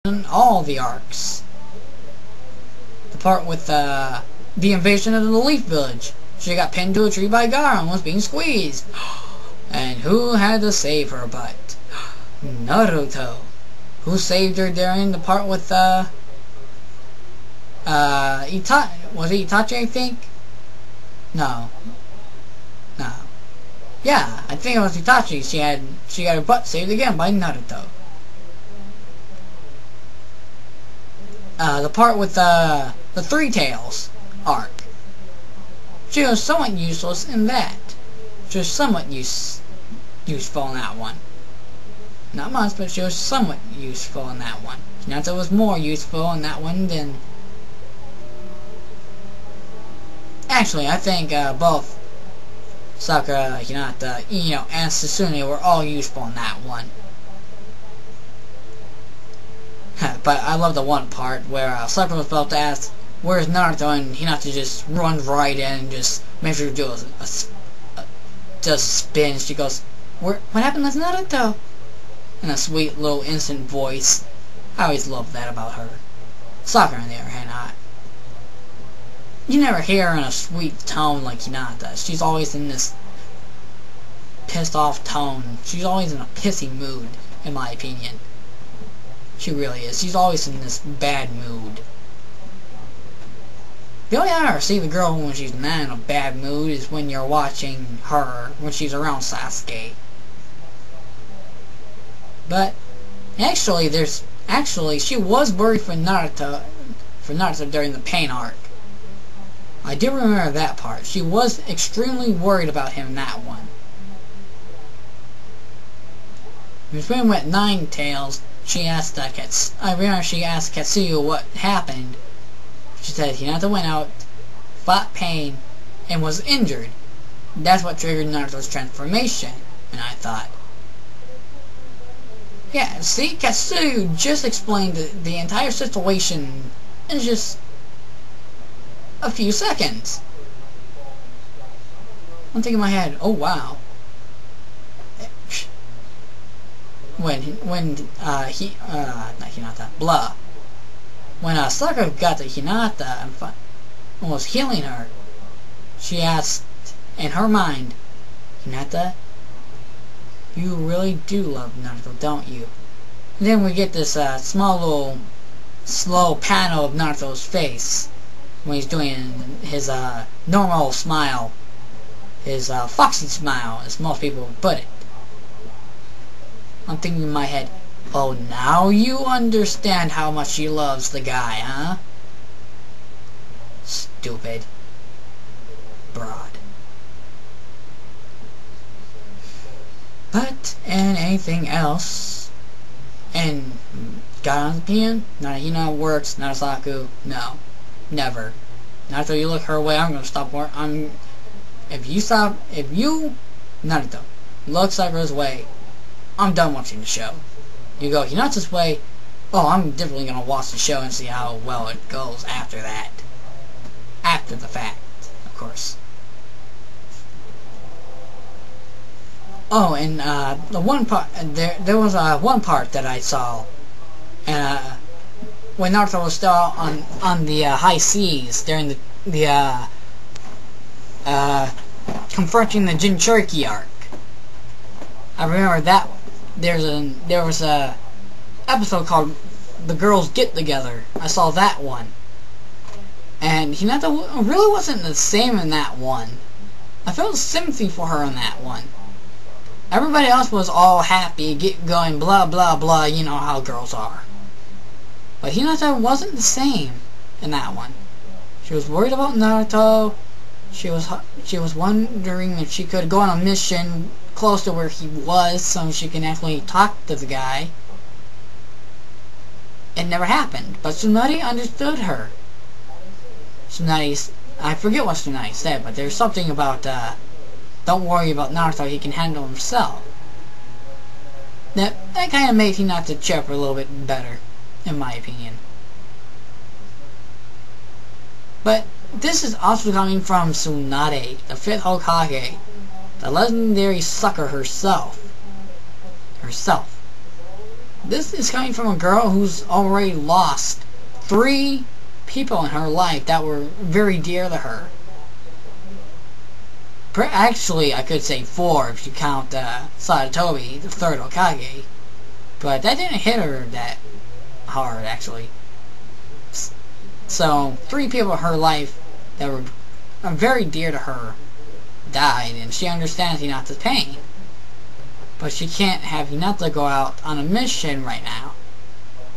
in all the arcs. The part with the invasion of the Leaf Village. She got pinned to a tree by Gaara and was being squeezed. And who had to save her but Naruto, who saved her during the part with was it Itachi, I think? No. Yeah, I think it was Itachi. She got her butt saved again by Naruto. The part with the Three Tails arc. She was somewhat useless in that. She was somewhat useful in that one. Not much, but she was somewhat useful in that one. Hinata was more useful in that one than... Actually, I think both Sakura, Hinata, Ino, and Sasune were all useful in that one. But I love the one part where Sakura was about to ask, "Where's Naruto?" and Hinata just runs right in and just makes her do a spin. She goes, "What happened with Naruto?" In a sweet little innocent voice. I always loved that about her. Sakura, on the other hand, you never hear her in a sweet tone like Hinata. She's always in this pissed off tone. She's always in a pissy mood, in my opinion. She really is. She's always in this bad mood. The only time I ever see the girl when she's not in a bad mood is when you're watching her when she's around Sasuke. But actually, she was worried for Naruto during the pain arc. I do remember that part. She was extremely worried about him in that one. When we went Nine Tails, she asked I remember she asked Katsuyu what happened. She said Hinata went out, fought pain, and was injured. That's what triggered Naruto's transformation. And I thought, yeah, see, Katsuyu just explained the entire situation in just a few seconds. I'm thinking in my head, oh wow. When Sakura got to Hinata and was healing her, she asked in her mind, "Hinata, you really do love Naruto, don't you?" And then we get this small little slow panel of Naruto's face when he's doing his normal smile, his foxy smile, as most people would put it. I'm thinking in my head, oh, now you understand how much she loves the guy, huh? Stupid. Broad. But, and anything else, and God's opinion, NaruHina works, NaruSaku, no. Never. Naruto, you look her way, I'm gonna stop work. If you, Naruto, look Sakura's way, I'm done watching the show. You go Hinata's way, oh, I'm definitely gonna watch the show and see how well it goes after that. After the fact, of course. Oh, and the one part, there was one part that I saw, and when Naruto was still on the high seas during the confronting the Jinchuriki arc. I remember that there was a episode called "The Girls Get Together." I saw that one, and Hinata really wasn't the same in that one. I felt sympathy for her in that one. Everybody else was all happy, get going, blah blah blah. You know how girls are. But Hinata wasn't the same in that one. She was worried about Naruto. She was wondering if she could go on a mission close to where he was so she can actually talk to the guy. It never happened. But Tsunade understood her. I forget what Tsunade said, but there's something about, don't worry about Naruto, he can handle himself. That kind of made Hinata cheer up a little bit better, in my opinion. But this is also coming from Tsunade, the 5th Hokage, the legendary sucker herself. This is coming from a girl who's already lost 3 people in her life that were very dear to her. Actually, I could say 4 if you count Sadatobi, the 3rd Hokage. But that didn't hit her that hard, actually. So, 3 people in her life that were very dear to her died, and she understands Hinata's pain. But she can't have Hinata go out on a mission right now.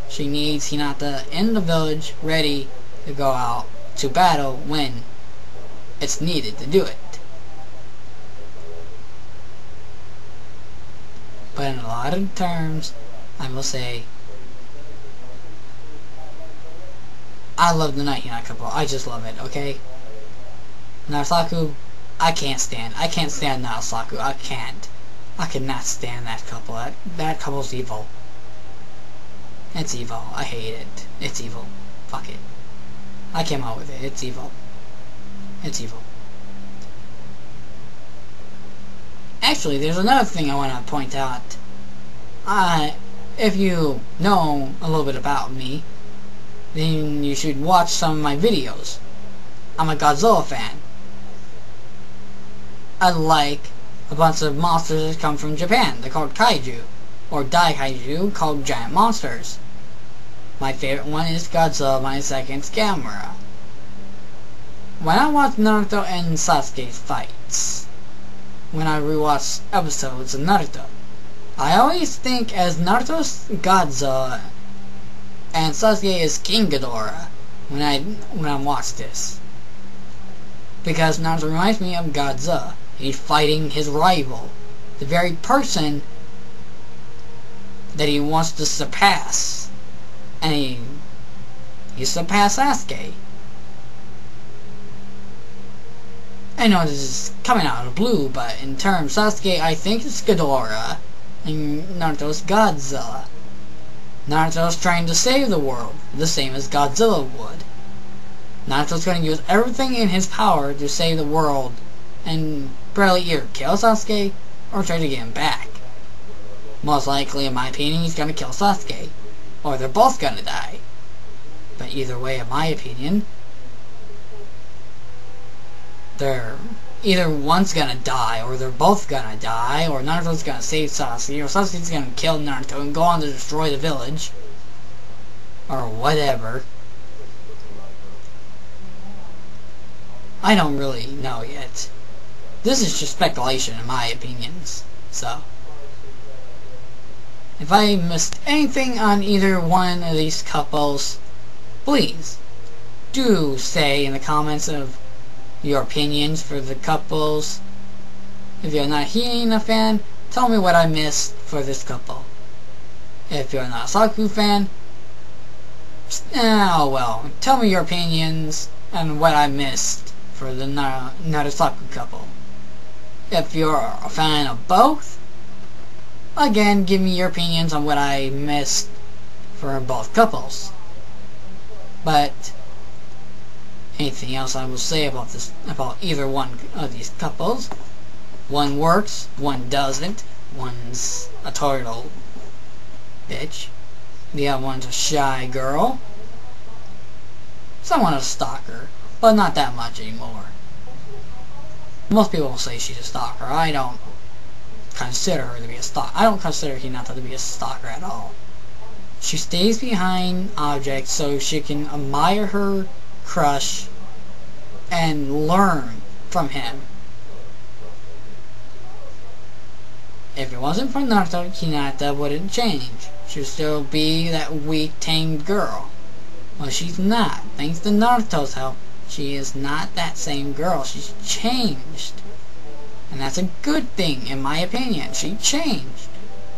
She needs Hinata in the village, ready to go out to battle when it's needed to do it. But in a lot of terms, I will say, I love the NaruHina couple. I just love it, okay? NaruSaku, I can't stand NaruSaku. I can't. I cannot stand that couple. That couple's evil. It's evil. I hate it. It's evil. Fuck it. I came out with it. It's evil. It's evil. Actually, there's another thing I want to point out. If you know a little bit about me, then you should watch some of my videos. I'm a Godzilla fan. I like a bunch of monsters that come from Japan. They're called kaiju, or daikaiju, called giant monsters. My favorite one is Godzilla, my second is Gamera. When I watch Naruto and Sasuke's fights, when I rewatch episodes of Naruto, I always think as Naruto's Godzilla and Sasuke is King Ghidorah when I watch this. Because Naruto reminds me of Godzilla. He's fighting his rival, the very person that he wants to surpass. And he surpassed Sasuke. I know this is coming out of the blue, but in terms Sasuke, I think it's Ghidorah, and Naruto's Godzilla. Naruto's trying to save the world, the same as Godzilla would. Naruto's going to use everything in his power to save the world, and probably either kill Sasuke, or try to get him back. Most likely, in my opinion, he's going to kill Sasuke, or they're both going to die. But either way, in my opinion, they're either one's gonna die, or they're both gonna die, or Naruto's gonna save Sasuke, or Sasuke's gonna kill Naruto and go on to destroy the village, or whatever. I don't really know yet. This is just speculation in my opinions, so if I missed anything on either one of these couples, please do say in the comments of your opinions for the couples. If you're not a NaruHina fan, tell me what I missed for this couple. If you're not a Saku fan, oh well, tell me your opinions and what I missed for the NaruSaku couple. If you're a fan of both, again, give me your opinions on what I missed for both couples. But anything else I will say about either one of these couples? One works, one doesn't. One's a total bitch. The other one's a shy girl. Somewhat a stalker, but not that much anymore. Most people will say she's a stalker. I don't consider her to be a stalker. I don't consider Hinata to be a stalker at all. She stays behind objects so she can admire her crush and learn from him. If it wasn't for Naruto, Hinata wouldn't change. She'd still be that weak, tamed girl. Well, she's not. Thanks to Naruto's help, she is not that same girl. She's changed. And that's a good thing, in my opinion. She changed.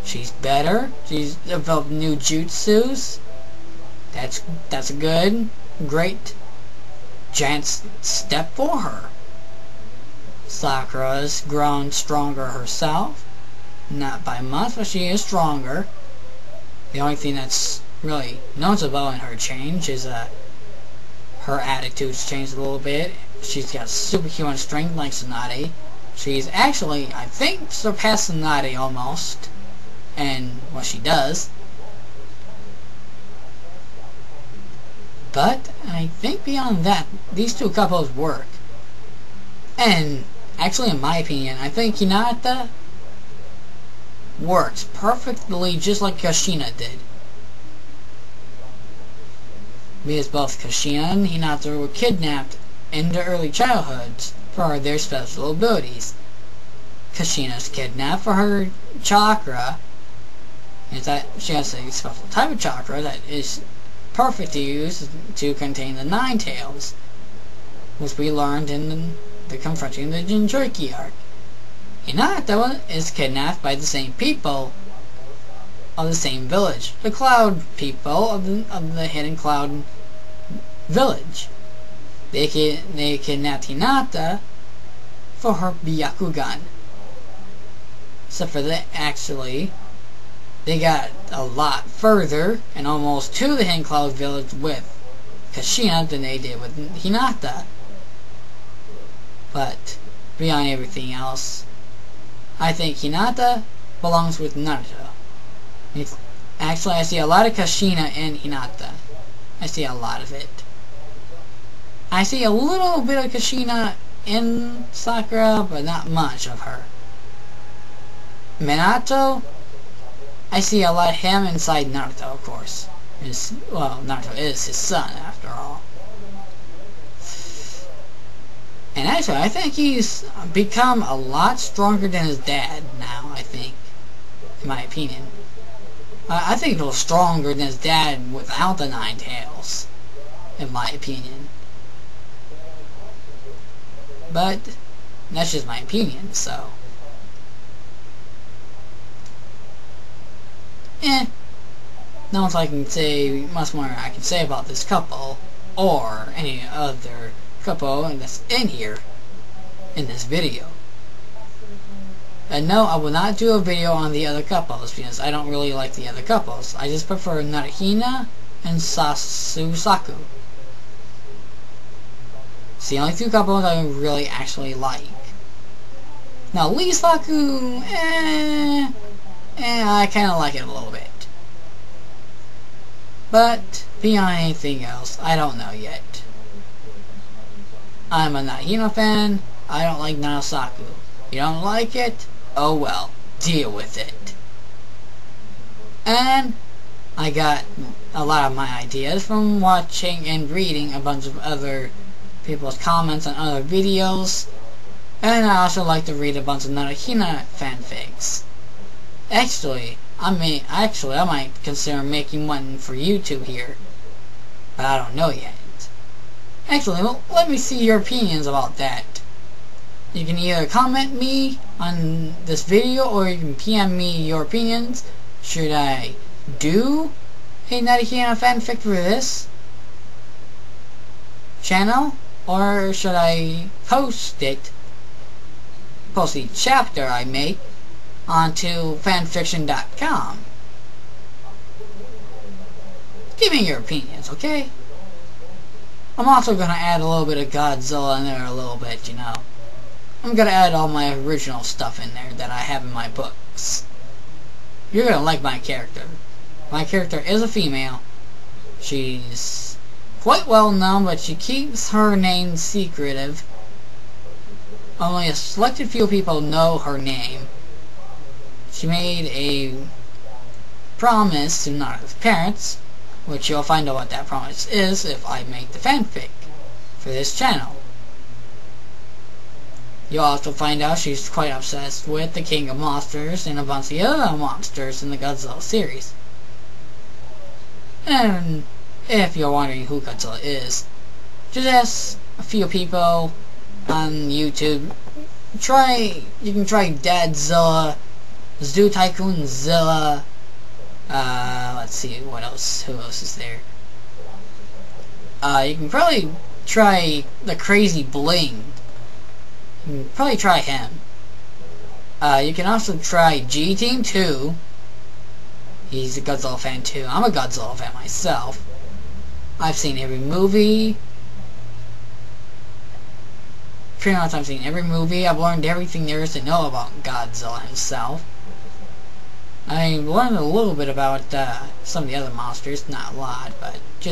She's better. She's developed new jutsus. That's a good, great, giant step for her. Sakura's grown stronger herself. Not by much, but she is stronger. The only thing that's really noticeable in her change is her attitude's changed a little bit. She's got superhuman strength like Tsunade. She's actually, I think, surpassed Tsunade almost in what she does. But I think beyond that, these two couples work. And actually, in my opinion, I think Hinata works perfectly just like Kushina did. Because both Kushina and Hinata were kidnapped in their early childhoods for their special abilities. Kushina's kidnapped for her chakra, is that she has a special type of chakra that is perfect to use to contain the Nine Tails, which we learned in the Confronting the Jinchuriki arc. Hinata is kidnapped by the same people of the same village, the Cloud people of the Hidden Cloud village. They kidnapped Hinata for her Byakugan. Except for that, actually, they got a lot further and almost to the Hidden Cloud village with Kushina than they did with Hinata. But beyond everything else, I think Hinata belongs with Naruto. Actually, I see a lot of Kushina in Hinata. I see a lot of it. I see a little bit of Kushina in Sakura, but not much of her. Minato, I see a lot of him inside Naruto, of course. Well, Naruto is his son, after all. And actually, I think he's become a lot stronger than his dad now, I think. In my opinion. I think he was stronger than his dad without the Nine Tails. In my opinion. But, that's just my opinion, so. Not much I can say, much more I can say about this couple, or any other couple that's in here, in this video. And no, I will not do a video on the other couples, because I don't really like the other couples. I just prefer NaruHina and NaruSaku. It's the only two couples I really actually like. Now, Saku, I kind of like it a little bit. But, beyond anything else, I don't know yet. I'm a NaruHina fan. I don't like NaruSaku. You don't like it? Oh well. Deal with it. And I got a lot of my ideas from watching and reading a bunch of other people's comments on other videos. And I also like to read a bunch of NaruHina fanfics. Actually, I might consider making one for YouTube here. But I don't know yet. Actually, well, let me see your opinions about that. You can either comment me on this video, or you can PM me your opinions. Should I do a NaruHina fanfic for this channel? Or should I post the chapter I make onto fanfiction.com? Give me your opinions, okay? I'm also going to add a little bit of Godzilla in there a little bit, you know. I'm going to add all my original stuff in there that I have in my books. You're going to like my character. My character is a female. She's quite well known, but she keeps her name secretive. Only a selected few people know her name. She made a promise to Naruto's parents, which you'll find out what that promise is if I make the fanfic for this channel. You'll also find out she's quite obsessed with the King of Monsters and a bunch of the other monsters in the Godzilla series. And if you're wondering who Godzilla is, just ask a few people on YouTube. You can try Dadzilla, Zoo Tycoon Zilla, let's see, what else, who else is there? You can probably try the Crazy Bling. You can probably try him. You can also try G-Team 2. He's a Godzilla fan too. I'm a Godzilla fan myself. I've seen every movie. Pretty much I've seen every movie. I've learned everything there is to know about Godzilla himself. I learned a little bit about some of the other monsters. Not a lot, but just